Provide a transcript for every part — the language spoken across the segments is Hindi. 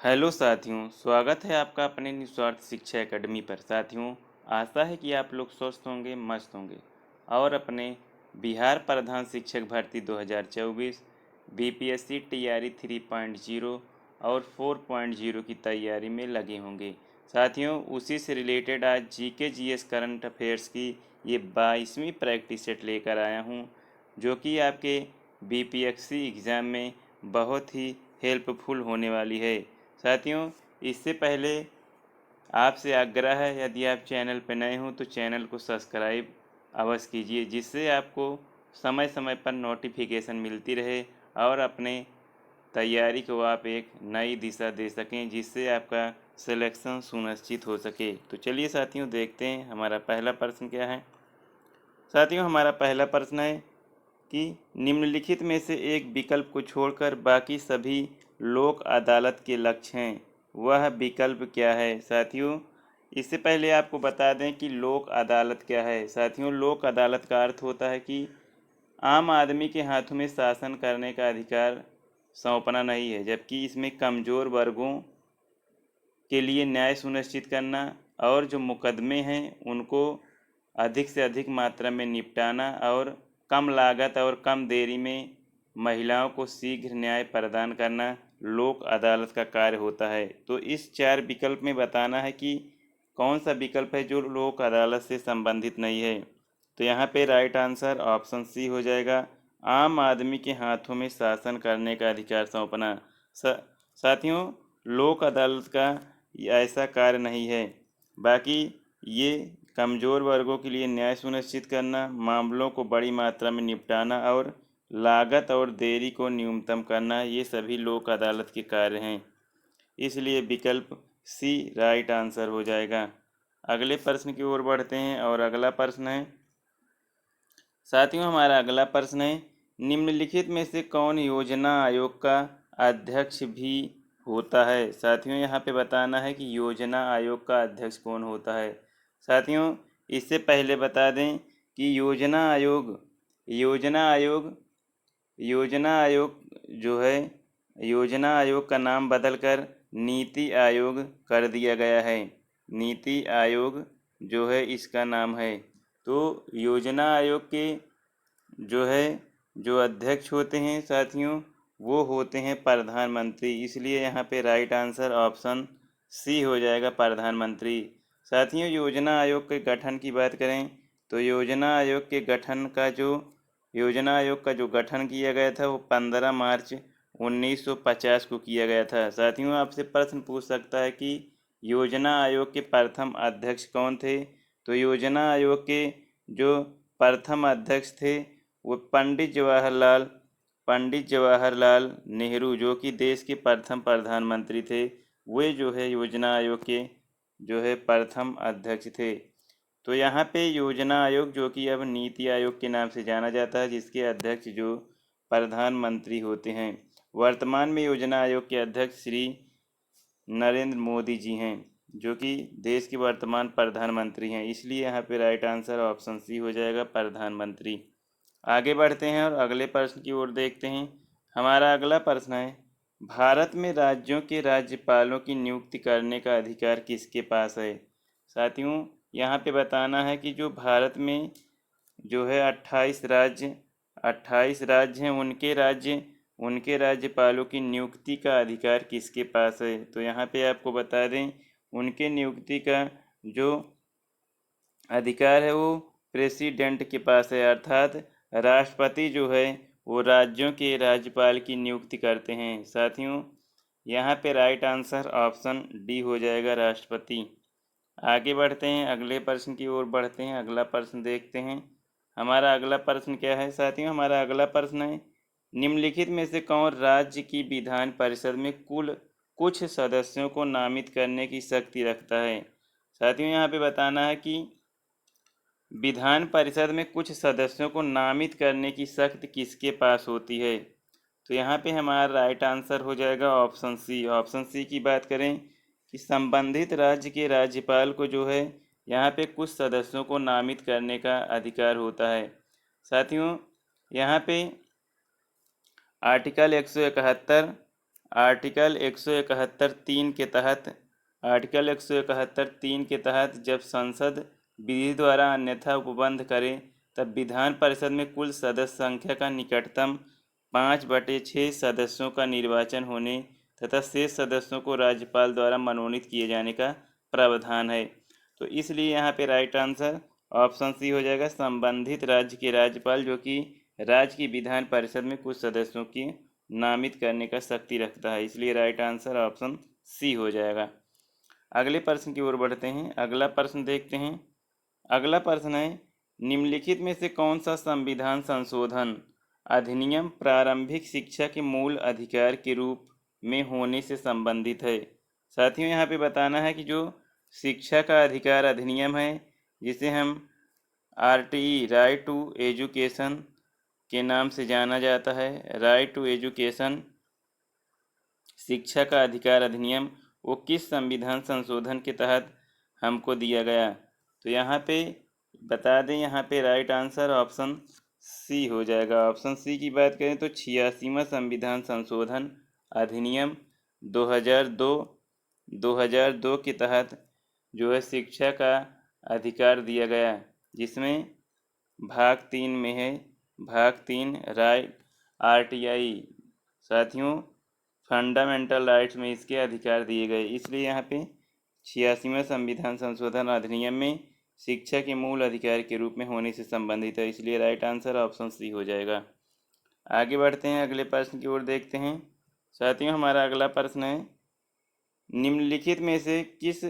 हेलो साथियों, स्वागत है आपका अपने निस्वार्थ शिक्षा एकेडमी पर। साथियों, आशा है कि आप लोग स्वस्थ होंगे, मस्त होंगे और अपने बिहार प्रधान शिक्षक भर्ती 2024 बीपीएससी टीआरई 3.0 और 4.0 की तैयारी में लगे होंगे। साथियों, उसी से रिलेटेड आज जीके जीएस करंट अफेयर्स की ये 22वीं प्रैक्टिस सेट लेकर आया हूँ, जो कि आपके बीपीएससी एग्ज़ाम में बहुत ही हेल्पफुल होने वाली है। साथियों, इससे पहले आपसे आग्रह है, यदि आप चैनल पर नए हों तो चैनल को सब्सक्राइब अवश्य कीजिए, जिससे आपको समय समय पर नोटिफिकेशन मिलती रहे और अपने तैयारी को आप एक नई दिशा दे सकें, जिससे आपका सिलेक्शन सुनिश्चित हो सके। तो चलिए साथियों, देखते हैं हमारा पहला प्रश्न क्या है। साथियों, हमारा पहला प्रश्न है कि निम्नलिखित में से एक विकल्प को छोड़कर बाकी सभी लोक अदालत के लक्ष्य हैं, वह विकल्प क्या है। साथियों, इससे पहले आपको बता दें कि लोक अदालत क्या है। साथियों, लोक अदालत का अर्थ होता है कि आम आदमी के हाथों में शासन करने का अधिकार सौंपना नहीं है, जबकि इसमें कमज़ोर वर्गों के लिए न्याय सुनिश्चित करना और जो मुकदमे हैं उनको अधिक से अधिक मात्रा में निपटाना और कम लागत और कम देरी में महिलाओं को शीघ्र न्याय प्रदान करना लोक अदालत का कार्य होता है। तो इस 4 विकल्प में बताना है कि कौन सा विकल्प है जो लोक अदालत से संबंधित नहीं है। तो यहाँ पे राइट आंसर ऑप्शन सी हो जाएगा, आम आदमी के हाथों में शासन करने का अधिकार सौंपना। साथियों, लोक अदालत का ऐसा कार्य नहीं है, बाकी ये कमज़ोर वर्गों के लिए न्याय सुनिश्चित करना, मामलों को बड़ी मात्रा में निपटाना और लागत और देरी को न्यूनतम करना, ये सभी लोक अदालत के कार्य हैं। इसलिए विकल्प सी राइट आंसर हो जाएगा। अगले प्रश्न की ओर बढ़ते हैं और अगला प्रश्न है। साथियों, हमारा अगला प्रश्न है, निम्नलिखित में से कौन योजना आयोग का अध्यक्ष भी होता है। साथियों, यहाँ पे बताना है कि योजना आयोग का अध्यक्ष कौन होता है। साथियों, इससे पहले बता दें कि योजना आयोग जो है, योजना आयोग का नाम बदलकर नीति आयोग कर दिया गया है। नीति आयोग जो है इसका नाम है। तो योजना आयोग के जो अध्यक्ष होते हैं साथियों, वो होते हैं प्रधानमंत्री। इसलिए यहाँ पे राइट आंसर ऑप्शन सी हो जाएगा, प्रधानमंत्री। साथियों, योजना आयोग के गठन की बात करें तो योजना आयोग का जो गठन किया गया था वो 15 मार्च 1950 को किया गया था। साथियों, आपसे प्रश्न पूछ सकता है कि योजना आयोग के प्रथम अध्यक्ष कौन थे। तो योजना आयोग के जो प्रथम अध्यक्ष थे वो पंडित जवाहरलाल नेहरू, जो कि देश के प्रथम प्रधानमंत्री थे, वे जो है योजना आयोग के जो है प्रथम अध्यक्ष थे। तो यहाँ पे योजना आयोग, जो कि अब नीति आयोग के नाम से जाना जाता है, जिसके अध्यक्ष जो प्रधानमंत्री होते हैं। वर्तमान में योजना आयोग के अध्यक्ष श्री नरेंद्र मोदी जी हैं, जो कि देश के वर्तमान प्रधानमंत्री हैं। इसलिए यहाँ पे राइट आंसर ऑप्शन सी हो जाएगा, प्रधानमंत्री। आगे बढ़ते हैं और अगले प्रश्न की ओर देखते हैं। हमारा अगला प्रश्न है, भारत में राज्यों के राज्यपालों की नियुक्ति करने का अधिकार किसके पास है। साथियों, यहाँ पे बताना है कि जो भारत में जो है 28 राज्य हैं, उनके राज्यपालों की नियुक्ति का अधिकार किसके पास है। तो यहाँ पे आपको बता दें, उनके नियुक्ति का जो अधिकार है वो प्रेसिडेंट के पास है, अर्थात राष्ट्रपति जो है वो राज्यों के राज्यपाल की नियुक्ति करते हैं। साथियों, यहाँ पे राइट आंसर ऑप्शन डी हो जाएगा, राष्ट्रपति। आगे बढ़ते हैं, अगले प्रश्न की ओर बढ़ते हैं। अगला प्रश्न देखते हैं। हमारा अगला प्रश्न क्या है साथियों। हमारा अगला प्रश्न है, निम्नलिखित में से कौन राज्य की विधान परिषद में कुल कुछ सदस्यों को नामित करने की शक्ति रखता है। साथियों, यहाँ पे बताना है कि विधान परिषद में कुछ सदस्यों को नामित करने की शक्ति किसके पास होती है। तो यहाँ पे हमारा राइट आंसर हो जाएगा ऑप्शन सी। ऑप्शन सी की बात करें कि संबंधित राज्य के राज्यपाल को जो है यहाँ पे कुछ सदस्यों को नामित करने का अधिकार होता है। साथियों, यहाँ पे आर्टिकल 171 आर्टिकल 171(3) के तहत जब संसद विधि द्वारा अन्यथा उपबंध करे तब विधान परिषद में कुल सदस्य संख्या का निकटतम 5/6 सदस्यों का निर्वाचन होने तथा शेष सदस्यों को राज्यपाल द्वारा मनोनीत किए जाने का प्रावधान है। तो इसलिए यहाँ पे राइट आंसर ऑप्शन सी हो जाएगा, संबंधित राज्य के राज्यपाल जो कि राज्य की विधान परिषद में कुछ सदस्यों की नामित करने का शक्ति रखता है। इसलिए राइट आंसर ऑप्शन सी हो जाएगा। अगले प्रश्न की ओर बढ़ते हैं। अगला प्रश्न देखते हैं। अगला प्रश्न है, निम्नलिखित में से कौन सा संविधान संशोधन अधिनियम प्रारंभिक शिक्षा के मूल अधिकार के रूप में होने से संबंधित है। साथियों, यहाँ पे बताना है कि जो शिक्षा का अधिकार अधिनियम है, जिसे हम RTE राइट टू एजुकेशन के नाम से जाना जाता है, राइट टू एजुकेशन शिक्षा का अधिकार अधिनियम, वो किस संविधान संशोधन के तहत हमको दिया गया। तो यहाँ पे बता दें, यहाँ पे राइट आंसर ऑप्शन सी हो जाएगा। ऑप्शन सी की बात करें तो 86वां संविधान संशोधन अधिनियम 2002 के तहत जो है शिक्षा का अधिकार दिया गया, जिसमें भाग 3 में है, भाग 3 राइट RTI साथियों फंडामेंटल राइट्स में इसके अधिकार दिए गए। इसलिए यहाँ पे 86वां संविधान संशोधन अधिनियम में शिक्षा के मूल अधिकार के रूप में होने से संबंधित है। इसलिए राइट आंसर ऑप्शन सी हो जाएगा। आगे बढ़ते हैं, अगले प्रश्न की ओर देखते हैं। साथियों, हमारा अगला प्रश्न है, निम्नलिखित में से किस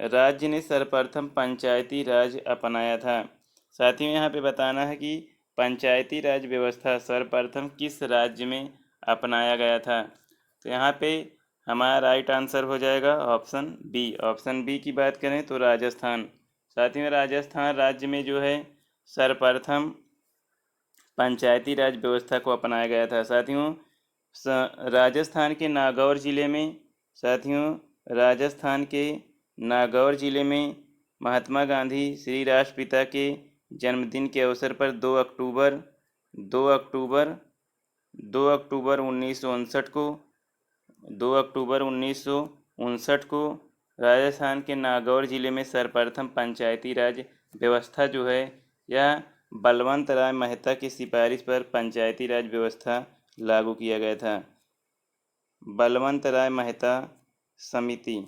राज्य ने सर्वप्रथम पंचायती राज अपनाया था। साथियों, यहाँ पे बताना है कि पंचायती राज व्यवस्था सर्वप्रथम किस राज्य में अपनाया गया था। तो यहाँ पे हमारा राइट आंसर हो जाएगा ऑप्शन बी। ऑप्शन बी की बात करें तो राजस्थान। साथियों, राजस्थान राज्य में जो है सर्वप्रथम पंचायती राज व्यवस्था को अपनाया गया था। साथियों, राजस्थान के नागौर ज़िले में महात्मा गांधी श्री राष्ट्रपिता के जन्मदिन के अवसर पर 2 अक्टूबर 1959 को राजस्थान के नागौर ज़िले में सर्वप्रथम पंचायती राज व्यवस्था जो है, यह बलवंत राय मेहता की सिफारिश पर पंचायती राज व्यवस्था लागू किया गया था। बलवंत राय मेहता समिति।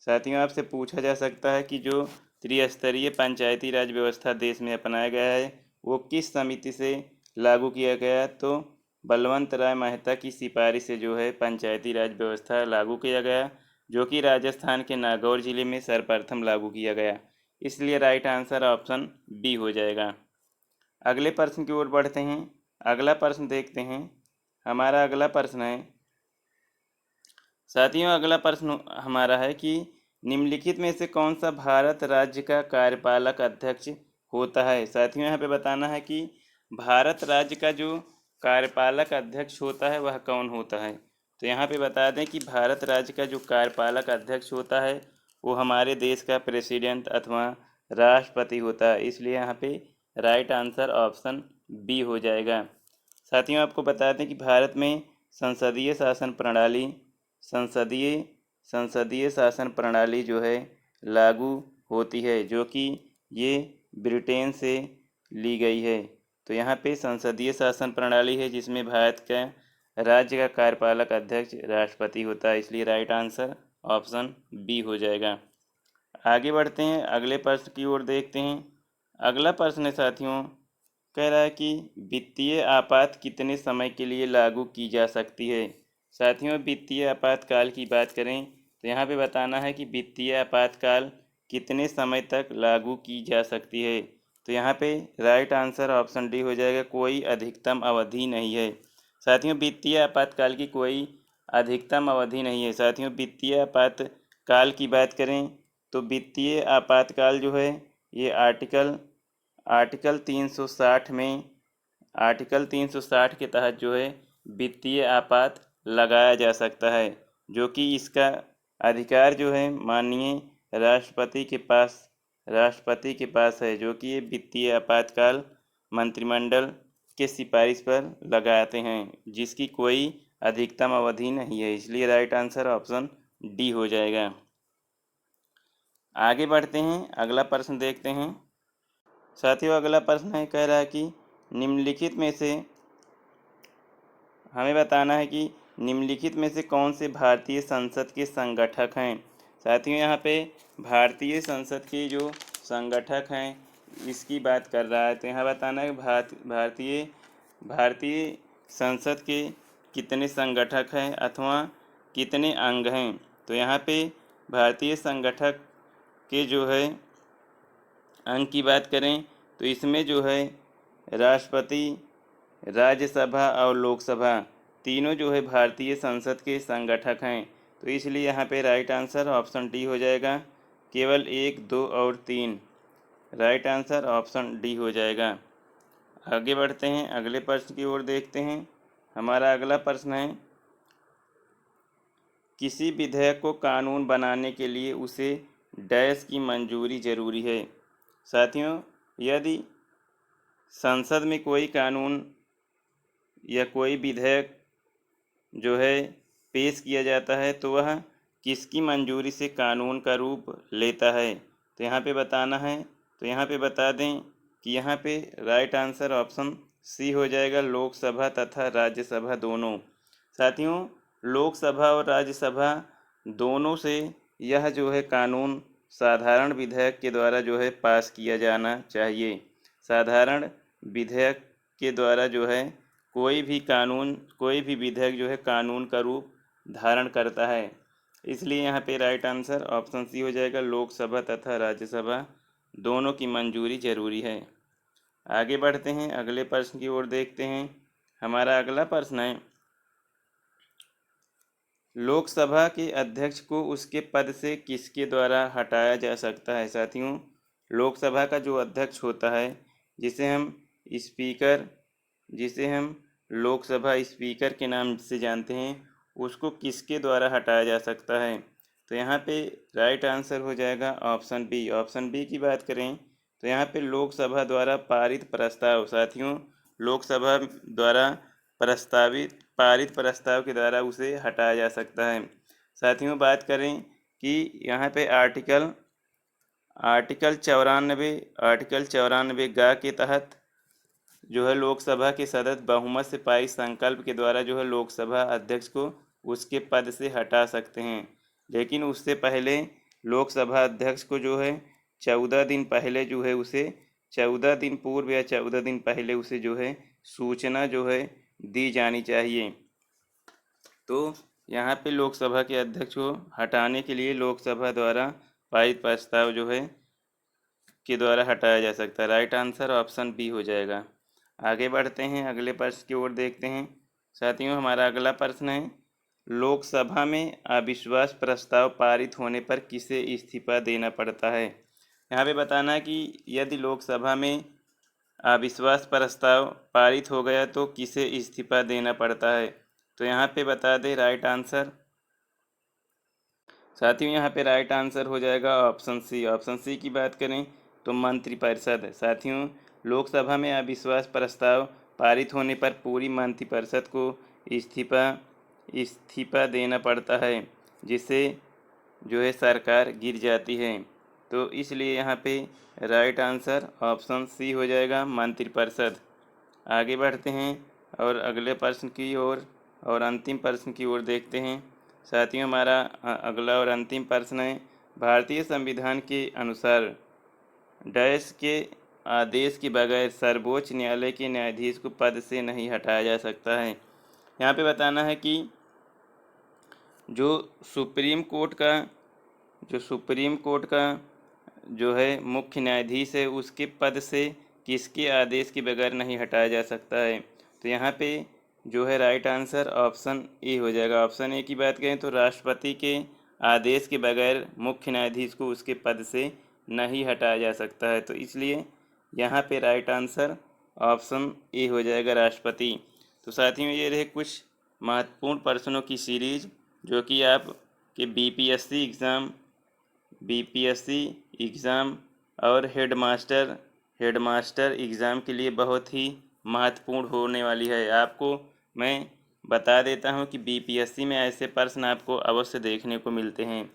साथियों, आपसे पूछा जा सकता है कि जो त्रिस्तरीय पंचायती राज व्यवस्था देश में अपनाया गया है वो किस समिति से लागू किया गया। तो बलवंत राय मेहता की सिफारिश से जो है पंचायती राज व्यवस्था लागू किया गया, जो कि राजस्थान के नागौर ज़िले में सर्वप्रथम लागू किया गया। इसलिए राइट आंसर ऑप्शन बी हो जाएगा। अगले प्रश्न की ओर बढ़ते हैं। अगला प्रश्न देखते हैं। हमारा अगला प्रश्न है, साथियों, अगला प्रश्न हमारा है कि निम्नलिखित में से कौन सा भारत राज्य का कार्यपालक अध्यक्ष होता है। साथियों, यहाँ पे बताना है कि भारत राज्य का जो कार्यपालक अध्यक्ष होता है वह कौन होता है। तो यहाँ पे बता दें कि भारत राज्य का जो कार्यपालक अध्यक्ष होता है वो हमारे देश का प्रेसिडेंट अथवा राष्ट्रपति होता है। इसलिए यहाँ पे राइट आंसर ऑप्शन बी हो जाएगा। साथियों, आपको बता दें कि भारत में संसदीय शासन प्रणाली जो है लागू होती है, जो कि ये ब्रिटेन से ली गई है। तो यहाँ पे संसदीय शासन प्रणाली है जिसमें भारत का राज्य का कार्यपालक अध्यक्ष राष्ट्रपति होता है। इसलिए राइट आंसर ऑप्शन बी हो जाएगा। आगे बढ़ते हैं, अगले प्रश्न की ओर देखते हैं। अगला प्रश्न है साथियों, कह रहा है कि वित्तीय आपात कितने समय के लिए लागू की जा सकती है। साथियों, वित्तीय आपातकाल की बात करें तो यहाँ पे बताना है कि वित्तीय आपातकाल कितने समय तक लागू की जा सकती है। तो यहाँ पे राइट आंसर ऑप्शन डी हो जाएगा, कोई अधिकतम अवधि नहीं है। साथियों, वित्तीय आपातकाल की कोई अधिकतम अवधि नहीं है। साथियों, वित्तीय आपातकाल की बात करें तो वित्तीय आपातकाल जो है ये आर्टिकल 360 के तहत जो है वित्तीय आपात लगाया जा सकता है, जो कि इसका अधिकार जो है माननीय राष्ट्रपति के पास है, जो कि ये वित्तीय आपातकाल मंत्रिमंडल के सिफारिश पर लगाते हैं, जिसकी कोई अधिकतम अवधि नहीं है, इसलिए राइट आंसर ऑप्शन डी हो जाएगा। आगे बढ़ते हैं, अगला प्रश्न देखते हैं। साथियों अगला प्रश्न है, कह रहा है कि निम्नलिखित में से हमें बताना है कि निम्नलिखित में से कौन से भारतीय संसद के संगठक हैं। साथियों यहाँ पे भारतीय संसद के जो संगठक हैं इसकी बात कर रहा है। तो यहाँ बताना है भारतीय संसद के कितने संगठक हैं अथवा कितने अंग हैं। तो यहाँ पे भारतीय संगठक के जो है अंग की बात करें तो इसमें जो है राष्ट्रपति, राज्यसभा और लोकसभा तीनों जो है भारतीय संसद के संगठक हैं। तो इसलिए यहाँ पे राइट आंसर ऑप्शन डी हो जाएगा। केवल 1, 2 और 3, राइट आंसर ऑप्शन डी हो जाएगा। आगे बढ़ते हैं, अगले प्रश्न की ओर देखते हैं। हमारा अगला प्रश्न है, किसी विधेयक को कानून बनाने के लिए उसे डैश की मंजूरी जरूरी है। साथियों यदि संसद में कोई कानून या कोई विधेयक जो है पेश किया जाता है तो वह किसकी मंजूरी से कानून का रूप लेता है। तो यहाँ पे बताना है। तो यहाँ पे बता दें कि यहाँ पे राइट आंसर ऑप्शन सी हो जाएगा, लोकसभा तथा राज्यसभा दोनों। साथियों लोकसभा और राज्यसभा दोनों से यह जो है कानून साधारण विधेयक के द्वारा जो है पास किया जाना चाहिए। साधारण विधेयक के द्वारा जो है कोई भी विधेयक जो है कानून का रूप धारण करता है। इसलिए यहाँ पे राइट आंसर ऑप्शन सी हो जाएगा, लोकसभा तथा राज्यसभा दोनों की मंजूरी जरूरी है। आगे बढ़ते हैं, अगले प्रश्न की ओर देखते हैं। हमारा अगला प्रश्न है, लोकसभा के अध्यक्ष को उसके पद से किसके द्वारा हटाया जा सकता है। साथियों लोकसभा का जो अध्यक्ष होता है जिसे हम लोकसभा स्पीकर के नाम से जानते हैं, उसको किसके द्वारा हटाया जा सकता है। तो यहाँ पे राइट आंसर हो जाएगा ऑप्शन बी। ऑप्शन बी की बात करें तो यहाँ पे लोकसभा द्वारा पारित प्रस्ताव, साथियों लोकसभा द्वारा पारित प्रस्ताव के द्वारा उसे हटाया जा सकता है। साथियों बात करें कि यहाँ पे आर्टिकल 94 गा के तहत जो है लोकसभा के सदस्य बहुमत से पारित संकल्प के द्वारा जो है लोकसभा अध्यक्ष को उसके पद से हटा सकते हैं। लेकिन उससे पहले लोकसभा अध्यक्ष को जो है 14 दिन पहले जो है उसे 14 दिन पूर्व या 14 दिन पहले उसे जो है सूचना जो है दी जानी चाहिए। तो यहाँ पे लोकसभा के अध्यक्ष को हटाने के लिए लोकसभा द्वारा पारित प्रस्ताव जो है के द्वारा हटाया जा सकता है। राइट आंसर ऑप्शन बी हो जाएगा। आगे बढ़ते हैं, अगले प्रश्न की ओर देखते हैं। साथियों हमारा अगला प्रश्न है, लोकसभा में अविश्वास प्रस्ताव पारित होने पर किसे इस्तीफा देना पड़ता है। यहाँ पे बताना है कि यदि लोकसभा में अविश्वास प्रस्ताव पारित हो गया तो किसे इस्तीफा देना पड़ता है। तो यहाँ पे बता दें राइट आंसर। साथियों यहाँ पे राइट आंसर हो जाएगा ऑप्शन सी। ऑप्शन सी की बात करें तो मंत्रिपरिषद। साथियों लोकसभा में अविश्वास प्रस्ताव पारित होने पर पूरी मंत्रिपरिषद को इस्तीफा देना पड़ता है, जिससे जो है सरकार गिर जाती है। तो इसलिए यहाँ पे राइट आंसर ऑप्शन सी हो जाएगा, मंत्रिपरिषद। आगे बढ़ते हैं और अगले प्रश्न की ओर और अंतिम प्रश्न की ओर देखते हैं। साथियों हमारा अगला और अंतिम प्रश्न है, भारतीय संविधान के अनुसार डैश के आदेश के बगैर सर्वोच्च न्यायालय के न्यायाधीश को पद से नहीं हटाया जा सकता है। यहाँ पे बताना है कि जो सुप्रीम कोर्ट का जो है मुख्य न्यायाधीश है उसके पद से किसके आदेश के बगैर नहीं हटाया जा सकता है। तो यहाँ पे जो है राइट आंसर ऑप्शन ए हो जाएगा। ऑप्शन ए की बात करें तो राष्ट्रपति के आदेश के बगैर मुख्य न्यायाधीश को उसके पद से नहीं हटाया जा सकता है। तो इसलिए यहाँ पे राइट आंसर ऑप्शन ए हो जाएगा, राष्ट्रपति। तो साथियों ये रहे कुछ महत्वपूर्ण प्रश्नों की सीरीज जो कि आपके बीपीएससी एग्ज़ाम और हेडमास्टर एग्ज़ाम के लिए बहुत ही महत्वपूर्ण होने वाली है। आपको मैं बता देता हूं कि बीपीएससी में ऐसे प्रश्न आपको अवश्य देखने को मिलते हैं।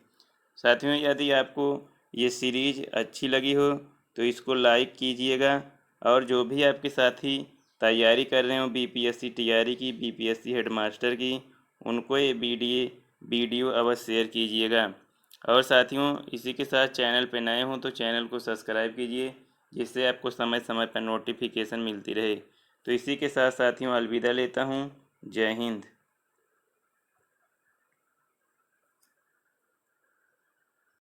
साथियों, यदि आपको ये सीरीज अच्छी लगी हो तो इसको लाइक कीजिएगा, और जो भी आपके साथी तैयारी कर रहे हो बीपीएससी टीआरई की, बीपीएससी हेडमास्टर की, उनको ये वीडियो अवश्य शेयर कीजिएगा। और साथियों, इसी के साथ चैनल पर नए हों तो चैनल को सब्सक्राइब कीजिए, जिससे आपको समय समय पर नोटिफिकेशन मिलती रहे। तो इसी के साथ साथियों, अलविदा लेता हूँ। जय हिंद।